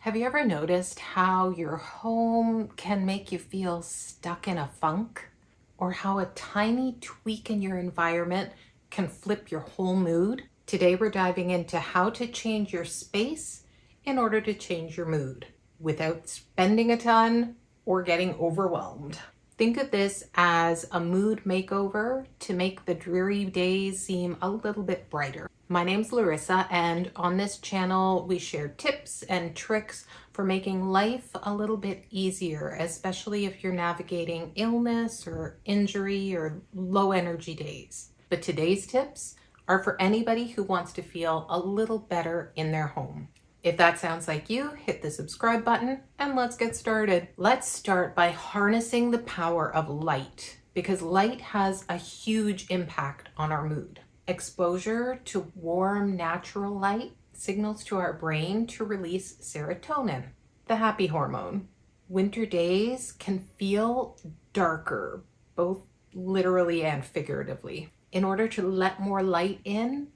Have you ever noticed how your home can make you feel stuck in a funk? Or how a tiny tweak in your environment can flip your whole mood? Today we're diving into how to change your space in order to change your mood without spending a ton or getting overwhelmed. Think of this as a mood makeover to make the dreary days seem a little bit brighter. My name's Larissa, and on this channel we share tips and tricks for making life a little bit easier, especially if you're navigating illness or injury or low energy days. But today's tips are for anybody who wants to feel a little better in their home. If that sounds like you, hit the subscribe button and let's get started. Let's start by harnessing the power of light, because light has a huge impact on our mood. Exposure to warm, natural light signals to our brain to release serotonin, the happy hormone. Winter days can feel darker, both literally and figuratively. In order to let more light in,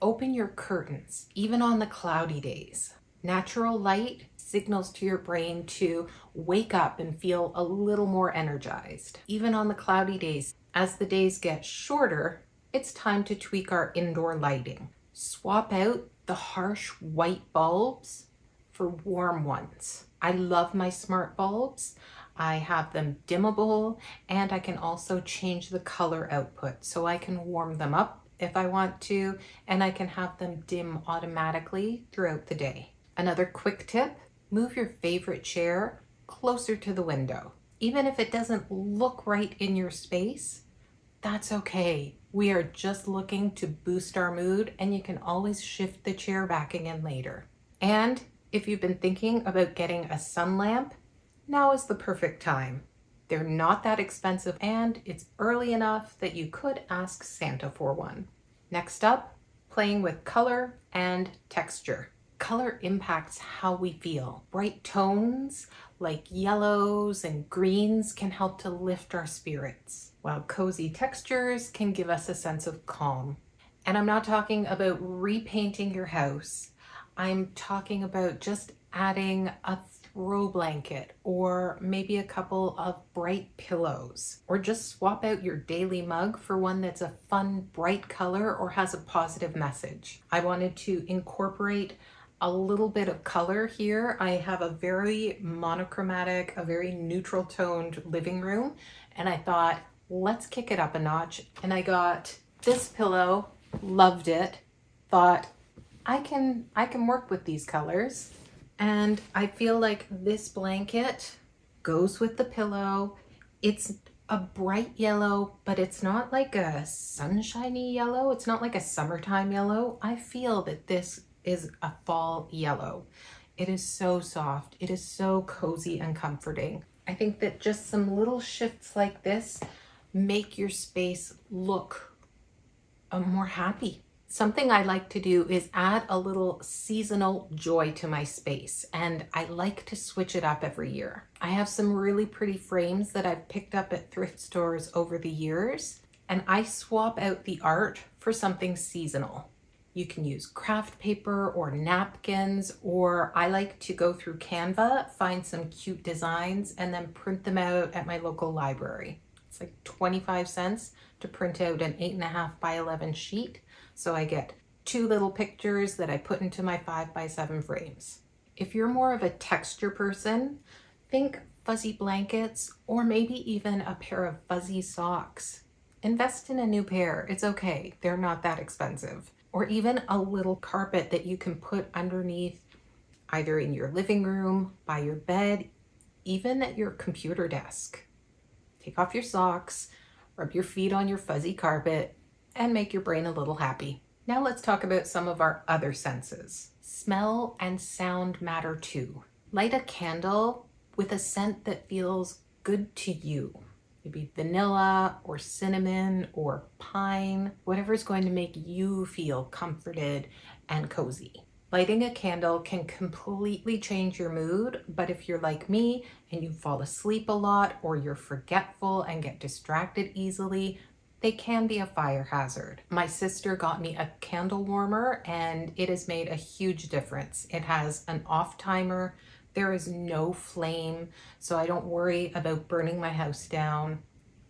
open your curtains, even on the cloudy days. Natural light signals to your brain to wake up and feel a little more energized. Even on the cloudy days, as the days get shorter, it's time to tweak our indoor lighting. Swap out the harsh white bulbs for warm ones. I love my smart bulbs. I have them dimmable, and I can also change the color output so I can warm them up if I want to, and I can have them dim automatically throughout the day. Another quick tip, move your favorite chair closer to the window. Even if it doesn't look right in your space, that's okay. We are just looking to boost our mood, and you can always shift the chair back again later. And if you've been thinking about getting a sun lamp, now is the perfect time. They're not that expensive, and it's early enough that you could ask Santa for one. Next up, playing with color and texture. Color impacts how we feel. Bright tones like yellows and greens can help to lift our spirits, while cozy textures can give us a sense of calm. And I'm not talking about repainting your house. I'm talking about just adding a throw blanket or maybe a couple of bright pillows, or just swap out your daily mug for one that's a fun, bright color or has a positive message. I wanted to incorporate a little bit of color here. I have a very monochromatic, a very neutral toned living room, and I thought, let's kick it up a notch. And I got this pillow, loved it, thought I can work with these colors. And I feel like this blanket goes with the pillow. It's a bright yellow, but it's not like a sunshiny yellow. It's not like a summertime yellow. I feel that this is a fall yellow. It is so soft. It is so cozy and comforting. I think that just some little shifts like this make your space look more happy. Something I like to do is add a little seasonal joy to my space, and I like to switch it up every year. I have some really pretty frames that I've picked up at thrift stores over the years, and I swap out the art for something seasonal. You can use craft paper or napkins, or I like to go through Canva, find some cute designs, and then print them out at my local library. It's like 25 cents to print out an 8.5 by 11 sheet. So I get 2 little pictures that I put into my 5 by 7 frames. If you're more of a texture person, think fuzzy blankets or maybe even a pair of fuzzy socks. Invest in a new pair. It's okay. They're not that expensive. Or even a little carpet that you can put underneath, either in your living room, by your bed, even at your computer desk. Take off your socks, rub your feet on your fuzzy carpet, and make your brain a little happy. Now let's talk about some of our other senses. Smell and sound matter too. Light a candle with a scent that feels good to you. Maybe vanilla or cinnamon or pine, whatever's going to make you feel comforted and cozy. Lighting a candle can completely change your mood, but if you're like me and you fall asleep a lot or you're forgetful and get distracted easily, they can be a fire hazard. My sister got me a candle warmer and it has made a huge difference. It has an off timer. There is no flame, so I don't worry about burning my house down.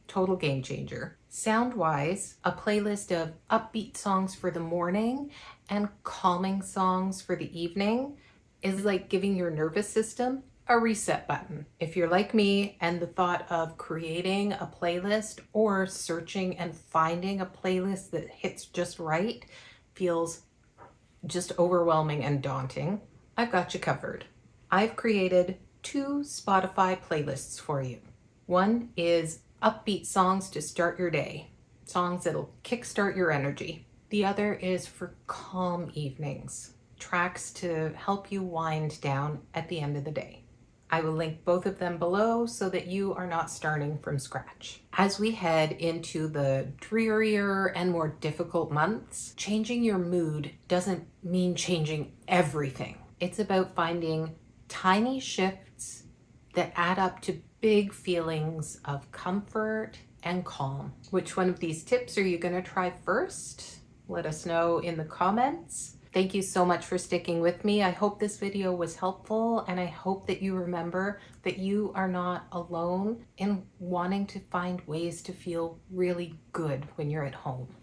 Total game changer. Sound-wise, a playlist of upbeat songs for the morning and calming songs for the evening is like giving your nervous system a reset button. If you're like me and the thought of creating a playlist or searching and finding a playlist that hits just right feels just overwhelming and daunting, I've got you covered. I've created 2 Spotify playlists for you. One is upbeat songs to start your day, songs that'll kickstart your energy. The other is for calm evenings, tracks to help you wind down at the end of the day. I will link both of them below so that you are not starting from scratch. As we head into the drearier and more difficult months, changing your mood doesn't mean changing everything. It's about finding tiny shifts that add up to big feelings of comfort and calm. Which one of these tips are you going to try first? Let us know in the comments. Thank you so much for sticking with me. I hope this video was helpful, and I hope that you remember that you are not alone in wanting to find ways to feel really good when you're at home.